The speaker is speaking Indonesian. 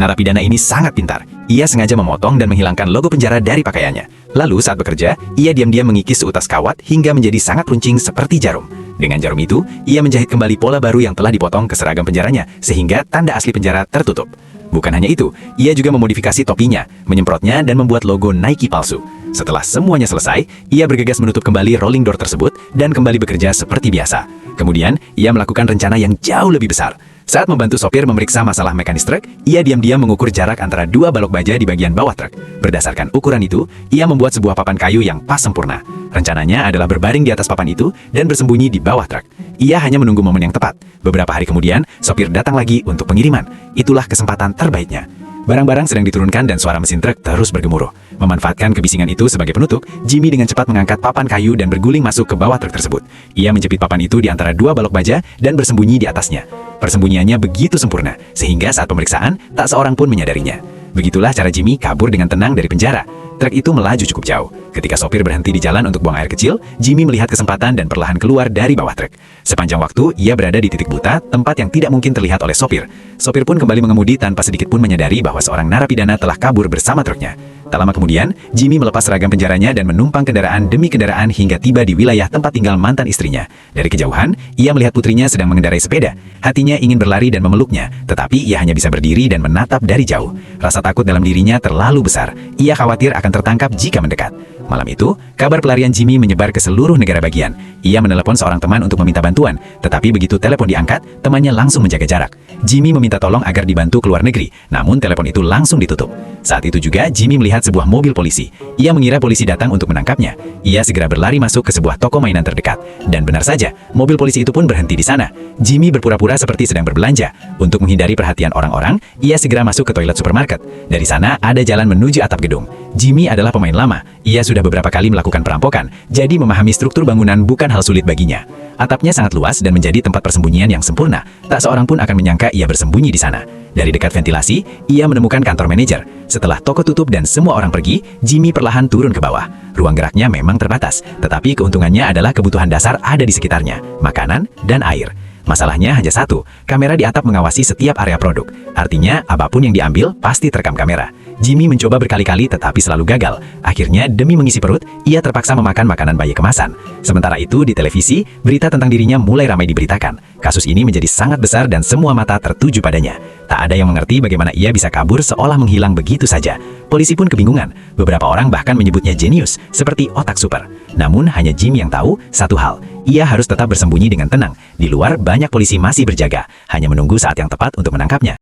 Narapidana ini sangat pintar. Ia sengaja memotong dan menghilangkan logo penjara dari pakaiannya. Lalu saat bekerja, ia diam-diam mengikis seutas kawat hingga menjadi sangat runcing seperti jarum. Dengan jarum itu, ia menjahit kembali pola baru yang telah dipotong ke seragam penjaranya, sehingga tanda asli penjara tertutup. Bukan hanya itu, ia juga memodifikasi topinya, menyemprotnya dan membuat logo Nike palsu. Setelah semuanya selesai, ia bergegas menutup kembali rolling door tersebut dan kembali bekerja seperti biasa. Kemudian, ia melakukan rencana yang jauh lebih besar. Saat membantu sopir memeriksa masalah mekanis truk, ia diam-diam mengukur jarak antara dua balok baja di bagian bawah truk. Berdasarkan ukuran itu, ia membuat sebuah papan kayu yang pas sempurna. Rencananya adalah berbaring di atas papan itu dan bersembunyi di bawah truk. Ia hanya menunggu momen yang tepat. Beberapa hari kemudian, sopir datang lagi untuk pengiriman. Itulah kesempatan terbaiknya. Barang-barang sedang diturunkan dan suara mesin truk terus bergemuruh. Memanfaatkan kebisingan itu sebagai penutup, Jimmy dengan cepat mengangkat papan kayu dan berguling masuk ke bawah truk tersebut. Ia menjepit papan itu di antara dua balok baja dan bersembunyi di atasnya. Persembunyiannya begitu sempurna, sehingga saat pemeriksaan, tak seorang pun menyadarinya. Begitulah cara Jimmy kabur dengan tenang dari penjara. Truk itu melaju cukup jauh. Ketika sopir berhenti di jalan untuk buang air kecil, Jimmy melihat kesempatan dan perlahan keluar dari bawah truk. Sepanjang waktu, ia berada di titik buta, tempat yang tidak mungkin terlihat oleh sopir. Sopir pun kembali mengemudi tanpa sedikit pun menyadari bahwa seorang narapidana telah kabur bersama truknya. Tak lama kemudian, Jimmy melepas seragam penjaranya dan menumpang kendaraan demi kendaraan hingga tiba di wilayah tempat tinggal mantan istrinya. Dari kejauhan, ia melihat putrinya sedang mengendarai sepeda. Hatinya ingin berlari dan memeluknya, tetapi ia hanya bisa berdiri dan menatap dari jauh. Rasa takut dalam dirinya terlalu besar. Ia khawatir akan tertangkap jika mendekat. Malam itu, kabar pelarian Jimmy menyebar ke seluruh negara bagian. Ia menelepon seorang teman untuk meminta bantuan, tetapi begitu telepon diangkat, temannya langsung menjaga jarak. Jimmy meminta tolong agar dibantu keluar negeri, namun telepon itu langsung ditutup. Saat itu juga, Jimmy melihat sebuah mobil polisi. Ia mengira polisi datang untuk menangkapnya. Ia segera berlari masuk ke sebuah toko mainan terdekat. Dan benar saja, mobil polisi itu pun berhenti di sana. Jimmy berpura-pura seperti sedang berbelanja. Untuk menghindari perhatian orang-orang, ia segera masuk ke toilet supermarket. Dari sana, ada jalan menuju atap gedung. Jimmy adalah pemain lama. Ia sudah beberapa kali melakukan perampokan, jadi memahami struktur bangunan bukan hal sulit baginya. Atapnya sangat luas dan menjadi tempat persembunyian yang sempurna. Tak seorang pun akan menyangka ia bersembunyi di sana. Dari dekat ventilasi, ia menemukan kantor manajer. Setelah toko tutup dan semua orang pergi, Jimmy perlahan turun ke bawah. Ruang geraknya memang terbatas, tetapi keuntungannya adalah kebutuhan dasar ada di sekitarnya, makanan dan air. Masalahnya hanya satu, kamera di atap mengawasi setiap area produk. Artinya, apapun yang diambil pasti terekam kamera. Jimmy mencoba berkali-kali tetapi selalu gagal. Akhirnya, demi mengisi perut, ia terpaksa memakan makanan bayi kemasan. Sementara itu, di televisi, berita tentang dirinya mulai ramai diberitakan. Kasus ini menjadi sangat besar dan semua mata tertuju padanya. Tak ada yang mengerti bagaimana ia bisa kabur seolah menghilang begitu saja. Polisi pun kebingungan. Beberapa orang bahkan menyebutnya jenius, seperti otak super. Namun, hanya Jimmy yang tahu satu hal. Ia harus tetap bersembunyi dengan tenang. Di luar, banyak polisi masih berjaga, hanya menunggu saat yang tepat untuk menangkapnya.